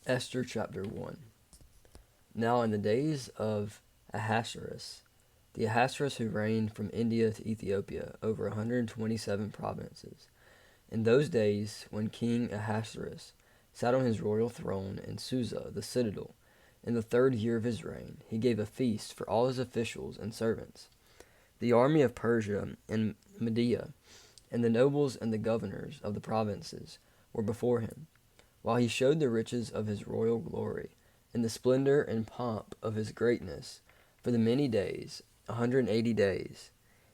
Esther chapter 1. Now in the days of Ahasuerus, the Ahasuerus who reigned from India to Ethiopia over 127 provinces, in those days when King Ahasuerus sat on his royal throne in Susa, the citadel, in the third year of his reign, he gave a feast for all his officials and servants. The army of Persia and Media, and the nobles and the governors of the provinces were before him, while he showed the riches of his royal glory, and the splendor and pomp of his greatness, for the many days, 180 days.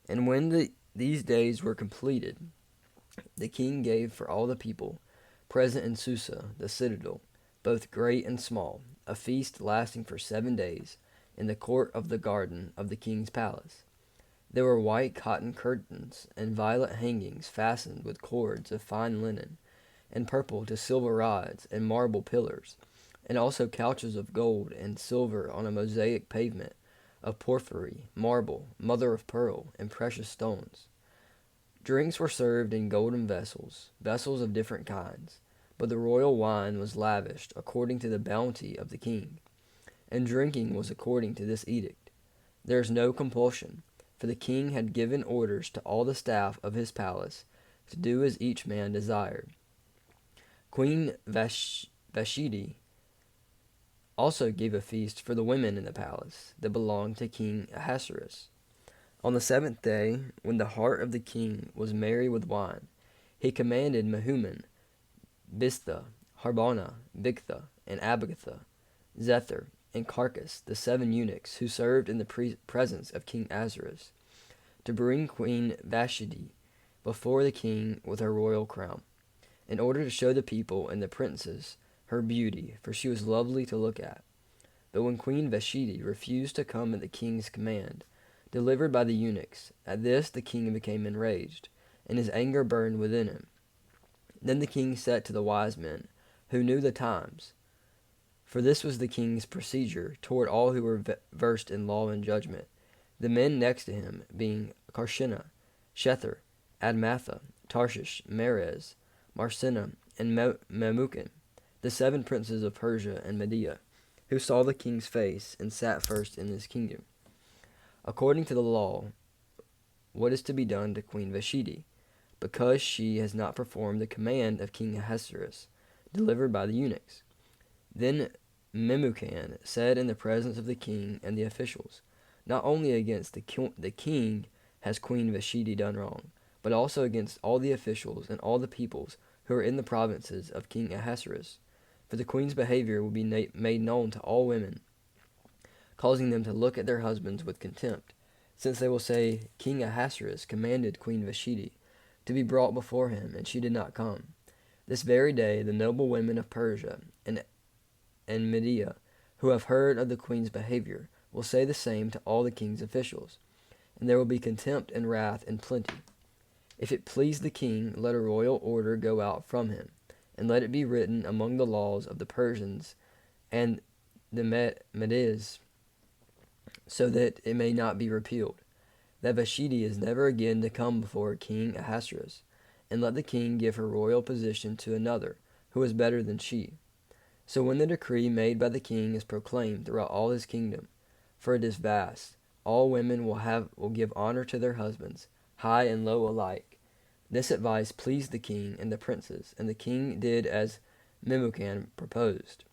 And when these days were completed, the king gave for all the people present in Susa, the citadel, both great and small, a feast lasting for 7 days, in the court of the garden of the king's palace. There were white cotton curtains and violet hangings fastened with cords of fine linen, and purple to silver rods and marble pillars, and also couches of gold and silver on a mosaic pavement of porphyry, marble, mother of pearl, and precious stones. Drinks were served in golden vessels, vessels of different kinds, but the royal wine was lavished according to the bounty of the king, and drinking was according to this edict. There is no compulsion, for the king had given orders to all the staff of his palace to do as each man desired. Queen Vashti also gave a feast for the women in the palace that belonged to King Ahasuerus. On the seventh day, when the heart of the king was merry with wine, he commanded Mehuman, Biztha, Harbona, Bigtha, and Abigatha, Zethar, and Carcass, the 7 eunuchs who served in the presence of King Ahasuerus, to bring Queen Vashti before the king with her royal crown, in order to show the people and the princes her beauty, for she was lovely to look at. But when Queen Vashti refused to come at the king's command, delivered by the eunuchs, at this the king became enraged, and his anger burned within him. Then the king said to the wise men, who knew the times, for this was the king's procedure toward all who were versed in law and judgment, the men next to him being Karshina, Shethar, Admatha, Tarshish, Meres, Marsina, and Memucan, the 7 princes of Persia and Media, who saw the king's face and sat first in his kingdom. According to the law, what is to be done to Queen Vashti, because she has not performed the command of King Ahasuerus, delivered by the eunuchs? Then Memucan said in the presence of the king and the officials, not only against the king has Queen Vashti done wrong, but also against all the officials and all the peoples who are in the provinces of King Ahasuerus. For the queen's behavior will be made known to all women, causing them to look at their husbands with contempt, since they will say, King Ahasuerus commanded Queen Vashti to be brought before him, and she did not come. This very day the noble women of Persia and Media, who have heard of the queen's behavior, will say the same to all the king's officials, and there will be contempt and wrath in plenty. If it please the king, let a royal order go out from him, and let it be written among the laws of the Persians and the Medes, so that it may not be repealed, that Vashti is never again to come before King Ahasuerus, and let the king give her royal position to another, who is better than she. So when the decree made by the king is proclaimed throughout all his kingdom, for it is vast, all women will give honor to their husbands, high and low alike. This advice pleased the king and the princes, and the king did as Memucan proposed.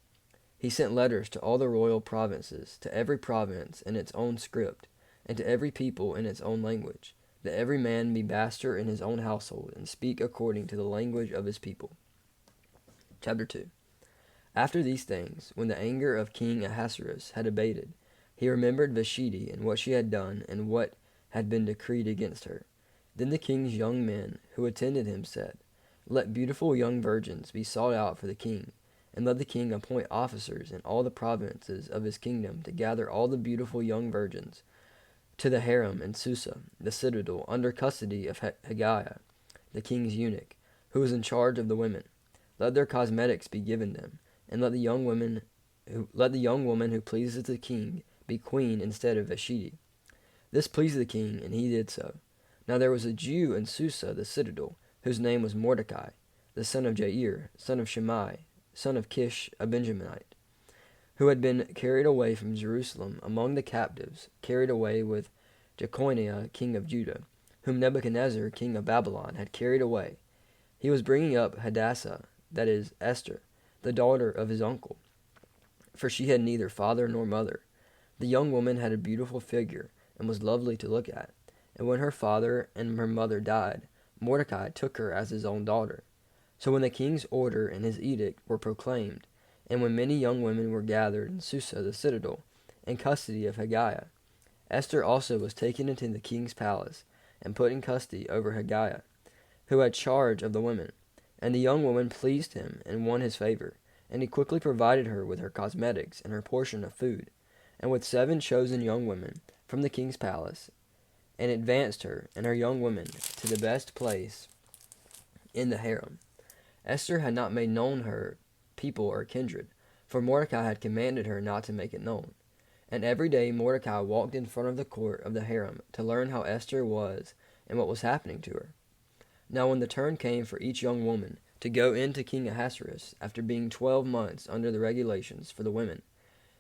He sent letters to all the royal provinces, to every province in its own script, and to every people in its own language, that every man be master in his own household, and speak according to the language of his people. Chapter 2. After these things, when the anger of King Ahasuerus had abated, he remembered Vashti and what she had done, and what had been decreed against her. Then the king's young men who attended him said, let beautiful young virgins be sought out for the king, and let the king appoint officers in all the provinces of his kingdom to gather all the beautiful young virgins to the harem in Susa, the citadel, under custody of Hegiah, the king's eunuch, who is in charge of the women. Let their cosmetics be given them, and let the young woman who pleases the king be queen instead of Vashti. This pleased the king, and he did so. Now there was a Jew in Susa, the citadel, whose name was Mordecai, the son of Jair, son of Shimei, son of Kish, a Benjaminite, who had been carried away from Jerusalem among the captives, carried away with Jeconiah, king of Judah, whom Nebuchadnezzar, king of Babylon, had carried away. He was bringing up Hadassah, that is, Esther, the daughter of his uncle, for she had neither father nor mother. The young woman had a beautiful figure, and was lovely to look at. And when her father and her mother died, Mordecai took her as his own daughter. So when the king's order and his edict were proclaimed, and when many young women were gathered in Susa the citadel, in custody of Hegiah, Esther also was taken into the king's palace, and put in custody over Hegiah, who had charge of the women. And the young woman pleased him, and won his favor, and he quickly provided her with her cosmetics and her portion of food, and with 7 chosen young women from the king's palace, and advanced her and her young women to the best place in the harem. Esther had not made known her people or kindred, for Mordecai had commanded her not to make it known. And every day Mordecai walked in front of the court of the harem to learn how Esther was and what was happening to her. Now when the turn came for each young woman to go in to King Ahasuerus, after being 12 months under the regulations for the women,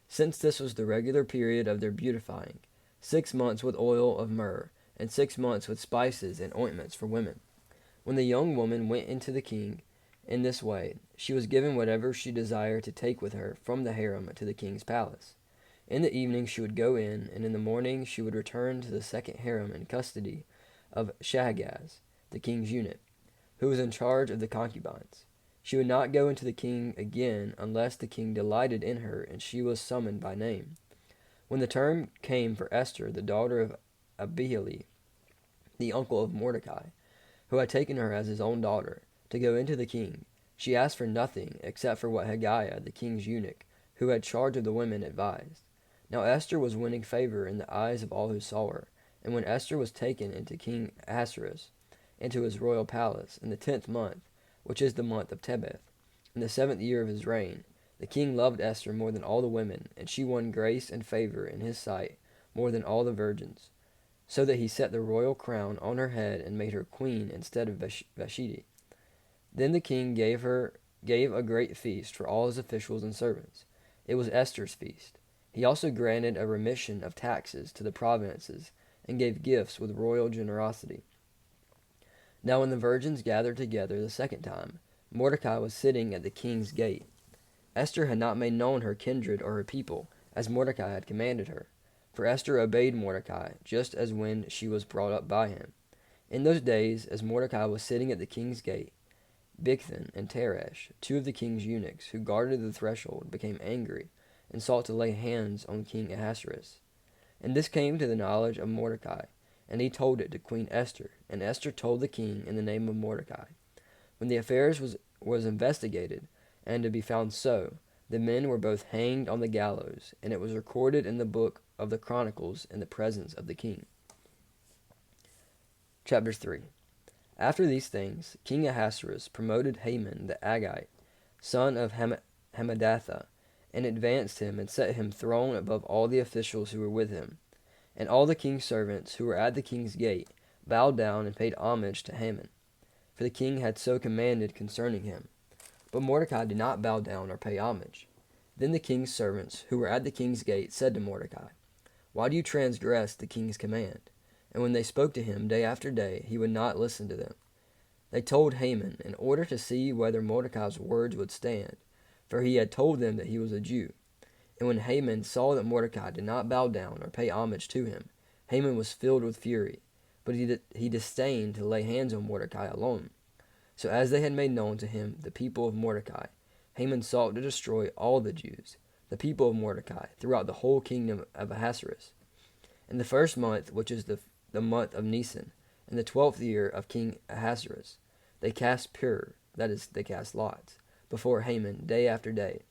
since this was the regular period of their beautifying, 6 months with oil of myrrh, and 6 months with spices and ointments for women. When the young woman went into the king in this way, she was given whatever she desired to take with her from the harem to the king's palace. In the evening she would go in, and in the morning she would return to the second harem in custody of Shahagaz, the king's eunuch, who was in charge of the concubines. She would not go into the king again unless the king delighted in her and she was summoned by name. When the term came for Esther, the daughter of Abihail, the uncle of Mordecai, who had taken her as his own daughter, to go into the king, she asked for nothing except for what Hegiah, the king's eunuch, who had charge of the women, advised. Now Esther was winning favor in the eyes of all who saw her, and when Esther was taken into King Ahasuerus, into his royal palace, in the 10th month, which is the month of Tebeth, in the 7th year of his reign, the king loved Esther more than all the women, and she won grace and favor in his sight more than all the virgins, so that he set the royal crown on her head and made her queen instead of Vashti. Then the king gave a great feast for all his officials and servants. It was Esther's feast. He also granted a remission of taxes to the provinces, and gave gifts with royal generosity. Now when the virgins gathered together the second time, Mordecai was sitting at the king's gate. Esther had not made known her kindred or her people, as Mordecai had commanded her. For Esther obeyed Mordecai, just as when she was brought up by him. In those days, as Mordecai was sitting at the king's gate, Bigthan and Teresh, 2 of the king's eunuchs who guarded the threshold, became angry, and sought to lay hands on King Ahasuerus. And this came to the knowledge of Mordecai, and he told it to Queen Esther, and Esther told the king in the name of Mordecai. When the affairs was investigated, and to be found so, the men were both hanged on the gallows, and it was recorded in the book of the Chronicles in the presence of the king. Chapter 3. After these things, King Ahasuerus promoted Haman the Agagite, son of Hammedatha, and advanced him and set him throne above all the officials who were with him. And all the king's servants who were at the king's gate bowed down and paid homage to Haman, for the king had so commanded concerning him. But Mordecai did not bow down or pay homage. Then the king's servants who were at the king's gate said to Mordecai, "Why do you transgress the king's command?" And when they spoke to him day after day, he would not listen to them. They told Haman, in order to see whether Mordecai's words would stand, for he had told them that he was a Jew. And when Haman saw that Mordecai did not bow down or pay homage to him, Haman was filled with fury, but he disdained to lay hands on Mordecai alone. So as they had made known to him the people of Mordecai, Haman sought to destroy all the Jews, the people of Mordecai, throughout the whole kingdom of Ahasuerus. In the 1st month, which is the month of Nisan, in the 12th year of King Ahasuerus, they cast pur, that is, they cast lots, before Haman day after day,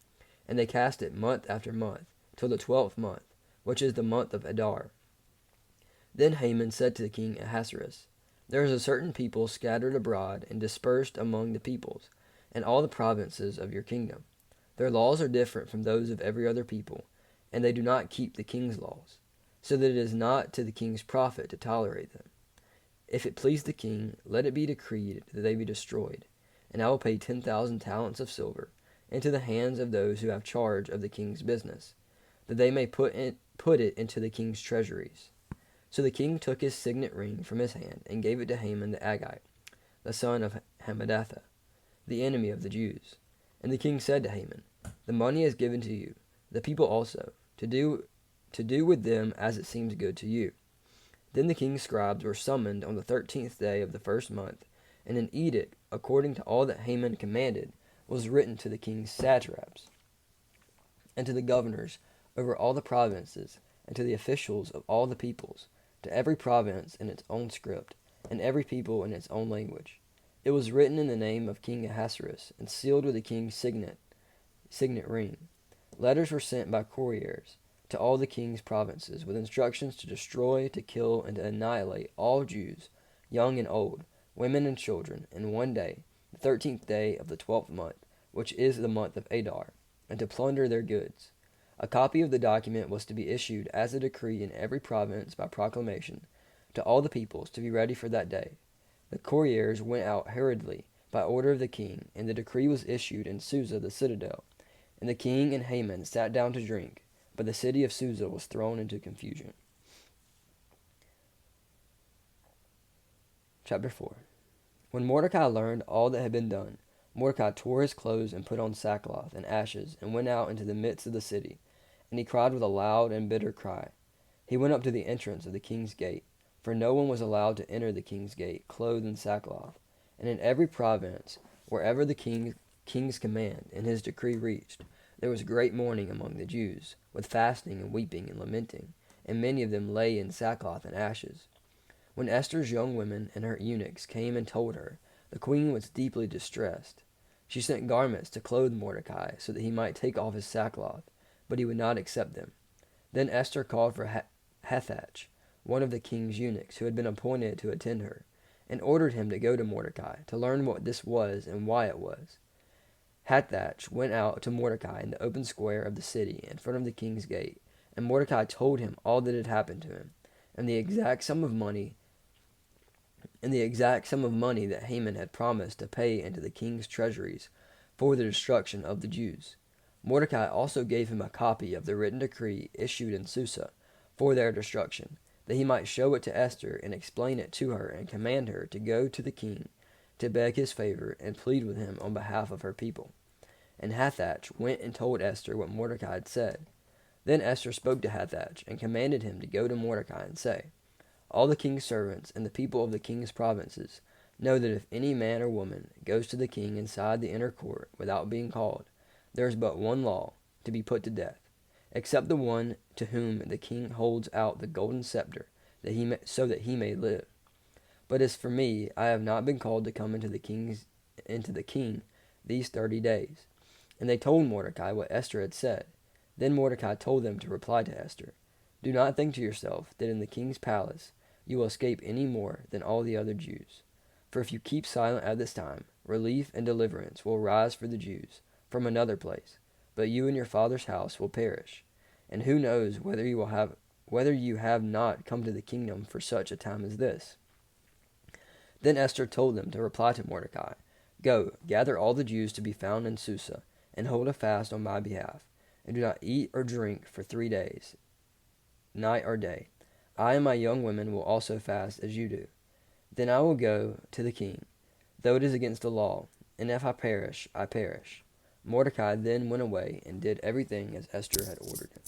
and they cast it month after month, till the 12th month, which is the month of Adar. Then Haman said to King Ahasuerus, "There is a certain people scattered abroad and dispersed among the peoples, and all the provinces of your kingdom. Their laws are different from those of every other people, and they do not keep the king's laws, so that it is not to the king's profit to tolerate them. If it please the king, let it be decreed that they be destroyed, and I will pay 10,000 talents of silver, into the hands of those who have charge of the king's business, that they may put it into the king's treasuries. So the king took his signet ring from his hand and gave it to Haman the Agagite, the son of Hammedatha, the enemy of the Jews. And the king said to Haman, "The money is given to you, the people also, to do with them as it seems good to you." Then the king's scribes were summoned on the 13th day of the first month, and an edict, according to all that Haman commanded, was written to the king's satraps, and to the governors over all the provinces, and to the officials of all the peoples, to every province in its own script, and every people in its own language. It was written in the name of King Ahasuerus, and sealed with the king's signet ring. Letters were sent by couriers to all the king's provinces, with instructions to destroy, to kill, and to annihilate all Jews, young and old, women and children, in one day, the 13th day of the 12th month, which is the month of Adar, and to plunder their goods. A copy of the document was to be issued as a decree in every province by proclamation to all the peoples, to be ready for that day. The couriers went out hurriedly by order of the king, and the decree was issued in Susa the citadel. And the king and Haman sat down to drink, but the city of Susa was thrown into confusion. Chapter 4. When Mordecai learned all that had been done, Mordecai tore his clothes and put on sackcloth and ashes, and went out into the midst of the city. And he cried with a loud and bitter cry. He went up to the entrance of the king's gate, for no one was allowed to enter the king's gate clothed in sackcloth. And in every province, wherever the king's command and his decree reached, there was great mourning among the Jews, with fasting and weeping and lamenting, and many of them lay in sackcloth and ashes. When Esther's young women and her eunuchs came and told her, the queen was deeply distressed. She sent garments to clothe Mordecai, so that he might take off his sackcloth, but he would not accept them. Then Esther called for Hathach, one of the king's eunuchs, who had been appointed to attend her, and ordered him to go to Mordecai, to learn what this was and why it was. Hathach went out to Mordecai in the open square of the city in front of the king's gate, and Mordecai told him all that had happened to him, and the exact sum of money that Haman had promised to pay into the king's treasuries for the destruction of the Jews. Mordecai also gave him a copy of the written decree issued in Susa for their destruction, that he might show it to Esther and explain it to her, and command her to go to the king to beg his favor and plead with him on behalf of her people. And Hathach went and told Esther what Mordecai had said. Then Esther spoke to Hathach and commanded him to go to Mordecai and say, "All the king's servants and the people of the king's provinces know that if any man or woman goes to the king inside the inner court without being called, there is but one law, to be put to death, except the one to whom the king holds out the golden scepter, so that he may live. But as for me, I have not been called to come into the king these 30 days." And they told Mordecai what Esther had said. Then Mordecai told them to reply to Esther, "Do not think to yourself that in the king's palace you will escape any more than all the other Jews. For if you keep silent at this time, relief and deliverance will rise for the Jews from another place, but you and your father's house will perish. And who knows whether you have not come to the kingdom for such a time as this?" Then Esther told them to reply to Mordecai, "Go, gather all the Jews to be found in Susa, and hold a fast on my behalf, and do not eat or drink for 3 days, night or day. I and my young women will also fast as you do. Then I will go to the king, though it is against the law, and if I perish, I perish." Mordecai then went away and did everything as Esther had ordered him.